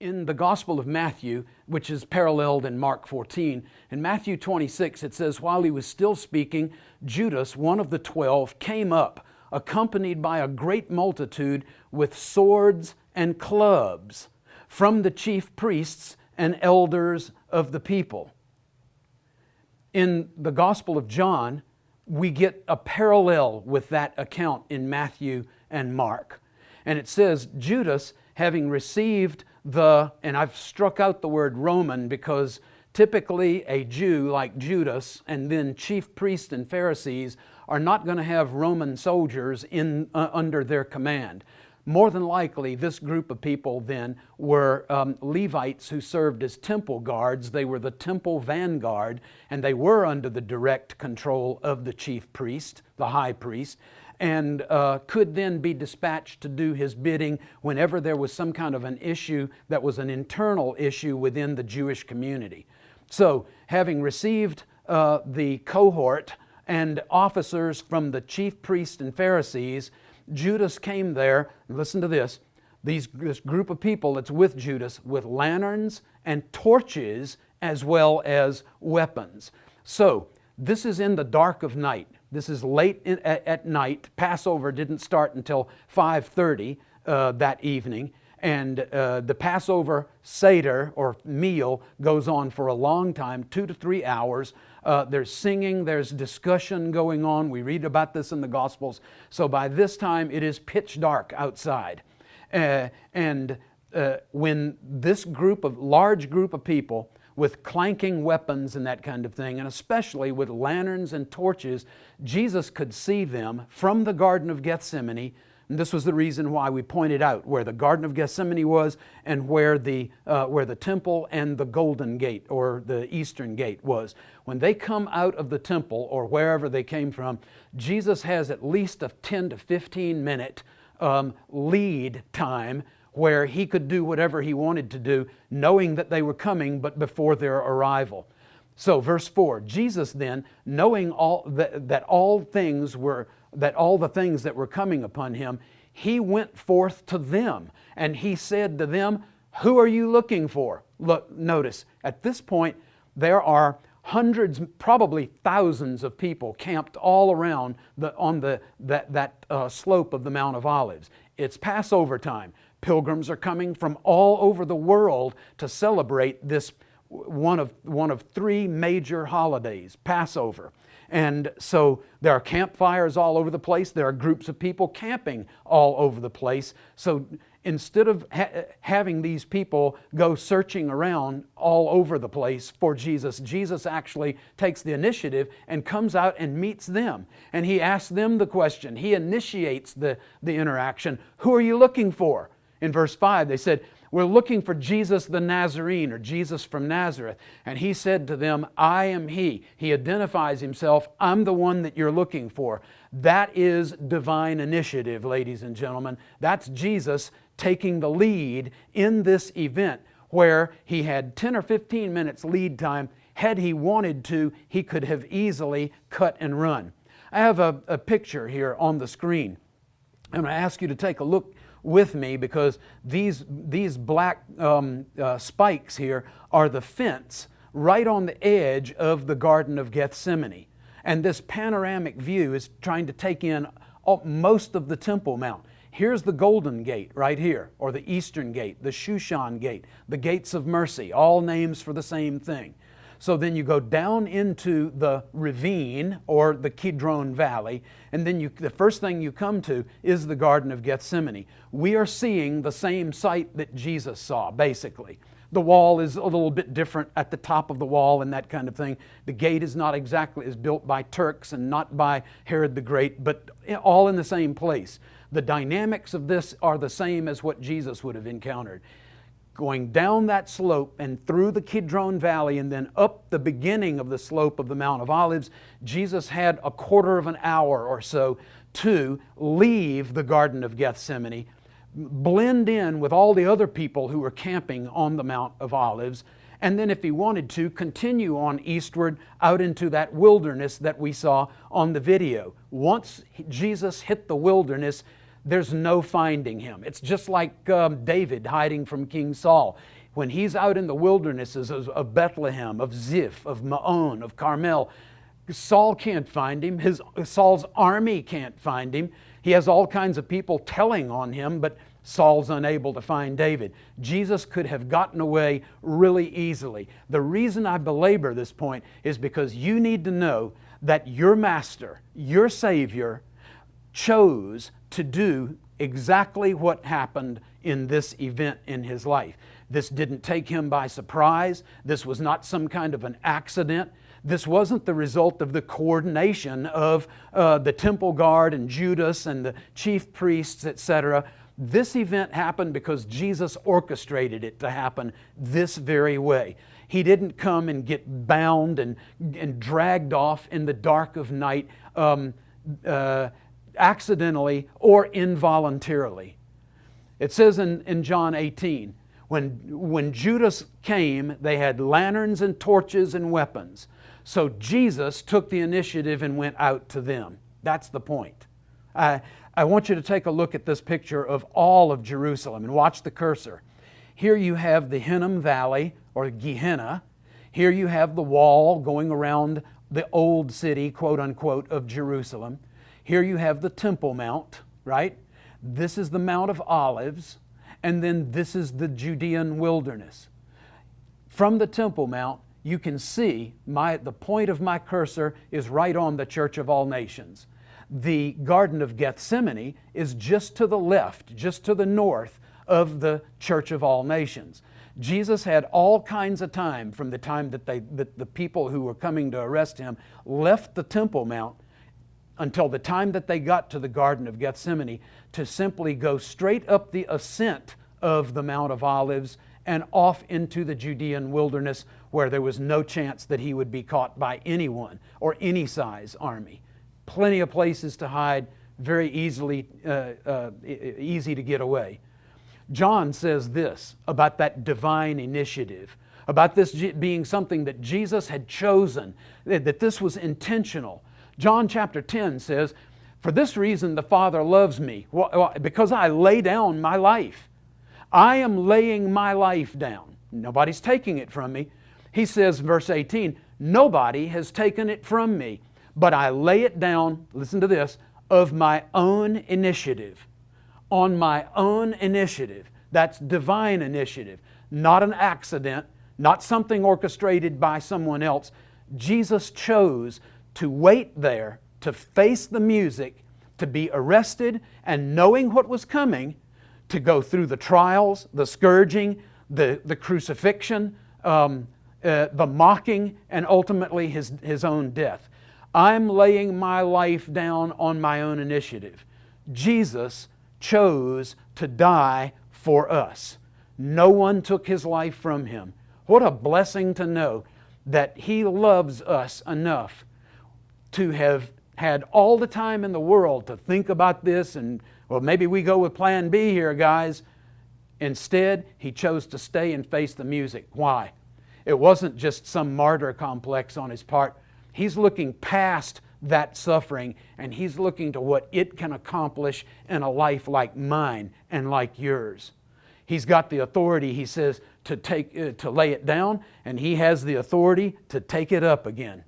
In the Gospel of Matthew, which is paralleled in Mark 14, in Matthew 26 it says, while he was still speaking, Judas, one of the 12, came up, accompanied by a great multitude with swords and clubs from the chief priests and elders of the people. In the Gospel of John, we get a parallel with that account in Matthew and Mark. And it says, Judas, having received and I've struck out the word Roman because typically a Jew like Judas and then chief priests and Pharisees are not going to have Roman soldiers under their command. More than likely, this group of people then were Levites who served as temple guards. They were the temple vanguard, and they were under the direct control of the chief priest, the high priest, and could then be dispatched to do his bidding whenever there was some kind of an issue that was an internal issue within the Jewish community. So, having received the cohort and officers from the chief priests and Pharisees, Judas came there, listen to this group of people that's with Judas with lanterns and torches as well as weapons. So, this is in the dark of night. This is late at night. Passover didn't start until 5:30 that evening. And the Passover Seder or meal goes on for a long time, 2 to 3 hours. There's singing, there's discussion going on. We read about this in the Gospels. So by this time it is pitch dark outside. When this large group of people with clanking weapons and that kind of thing, and especially with lanterns and torches, Jesus could see them from the Garden of Gethsemane. And this was the reason why we pointed out where the Garden of Gethsemane was and where the temple and the Golden Gate or the Eastern Gate was. When they come out of the temple or wherever they came from, Jesus has at least a 10 to 15 minute lead time where he could do whatever he wanted to do, knowing that they were coming, but before their arrival. So, verse 4, Jesus then, knowing that all the things that were coming upon him, he went forth to them, and he said to them, "Who are you looking for?" Look, notice, at this point, there are hundreds, probably thousands of people camped all around that slope of the Mount of Olives. It's Passover time. Pilgrims are coming from all over the world to celebrate this one of three major holidays, Passover. And so there are campfires all over the place. There are groups of people camping all over the place. So instead of having these people go searching around all over the place for Jesus, Jesus actually takes the initiative and comes out and meets them. And he asks them the question. He initiates the interaction. Who are you looking for? In verse 5, they said, "We're looking for Jesus the Nazarene," or Jesus from Nazareth. And he said to them, "I am he." He identifies himself. "I'm the one that you're looking for." That is divine initiative, ladies and gentlemen. That's Jesus taking the lead in this event where he had 10 or 15 minutes lead time. Had he wanted to, he could have easily cut and run. I have a picture here on the screen. I'm going to ask you to take a look with me because these black spikes here are the fence right on the edge of the Garden of Gethsemane. And this panoramic view is trying to take in most of the Temple Mount. Here's the Golden Gate right here, or the Eastern Gate, the Shushan Gate, the Gates of Mercy, all names for the same thing. So then you go down into the ravine or the Kidron Valley, and then the first thing you come to is the Garden of Gethsemane. We are seeing the same sight that Jesus saw, basically. The wall is a little bit different at the top of the wall and that kind of thing. The gate is not exactly is built by Turks and not by Herod the Great, but all in the same place. The dynamics of this are the same as what Jesus would have encountered. Going down that slope and through the Kidron Valley and then up the beginning of the slope of the Mount of Olives, Jesus had a quarter of an hour or so to leave the Garden of Gethsemane, blend in with all the other people who were camping on the Mount of Olives, and then if he wanted to, continue on eastward out into that wilderness that we saw on the video. Once Jesus hit the wilderness, there's no finding him. It's just like David hiding from King Saul. When he's out in the wildernesses of Bethlehem, of Ziph, of Maon, of Carmel, Saul can't find him. Saul's army can't find him. He has all kinds of people telling on him, but Saul's unable to find David. Jesus could have gotten away really easily. The reason I belabor this point is because you need to know that your Master, your Savior, chose to do exactly what happened in this event in His life. This didn't take Him by surprise. This was not some kind of an accident. This wasn't the result of the coordination of the temple guard and Judas and the chief priests, etc. This event happened because Jesus orchestrated it to happen this very way. He didn't come and get bound and dragged off in the dark of night accidentally or involuntarily. It says in John 18, when Judas came, they had lanterns and torches and weapons. So Jesus took the initiative and went out to them. That's the point. I want you to take a look at this picture of all of Jerusalem and watch the cursor. Here you have the Hinnom Valley, or Gehenna. Here you have the wall going around the old city, quote unquote, of Jerusalem. Here you have the Temple Mount, right? This is the Mount of Olives, and then this is the Judean wilderness. From the Temple Mount, you can see the point of my cursor is right on the Church of All Nations. The Garden of Gethsemane is just to the left, just to the north of the Church of All Nations. Jesus had all kinds of time from the time that the people who were coming to arrest Him left the Temple Mount until the time that they got to the Garden of Gethsemane to simply go straight up the ascent of the Mount of Olives and off into the Judean wilderness where there was no chance that He would be caught by anyone or any size army. Plenty of places to hide, very easy to get away. John says this about that divine initiative, about this being something that Jesus had chosen, that this was intentional. John chapter 10 says, "For this reason the Father loves me, because I lay down my life." I am laying my life down. Nobody's taking it from me. He says, verse 18, "Nobody has taken it from me, but I lay it down," listen to this, "of my own initiative." On my own initiative. That's divine initiative, not an accident, not something orchestrated by someone else. Jesus chose to wait there, to face the music, to be arrested, and knowing what was coming, to go through the trials, the scourging, the crucifixion, the mocking, and ultimately his own death. I'm laying my life down on my own initiative. Jesus chose to die for us. No one took His life from Him. What a blessing to know that He loves us enough to have had all the time in the world to think about this and, well, maybe we go with plan B here, guys. Instead, He chose to stay and face the music. Why? It wasn't just some martyr complex on His part. He's looking past that suffering, and He's looking to what it can accomplish in a life like mine and like yours. He's got the authority, He says, to lay it down, and He has the authority to take it up again.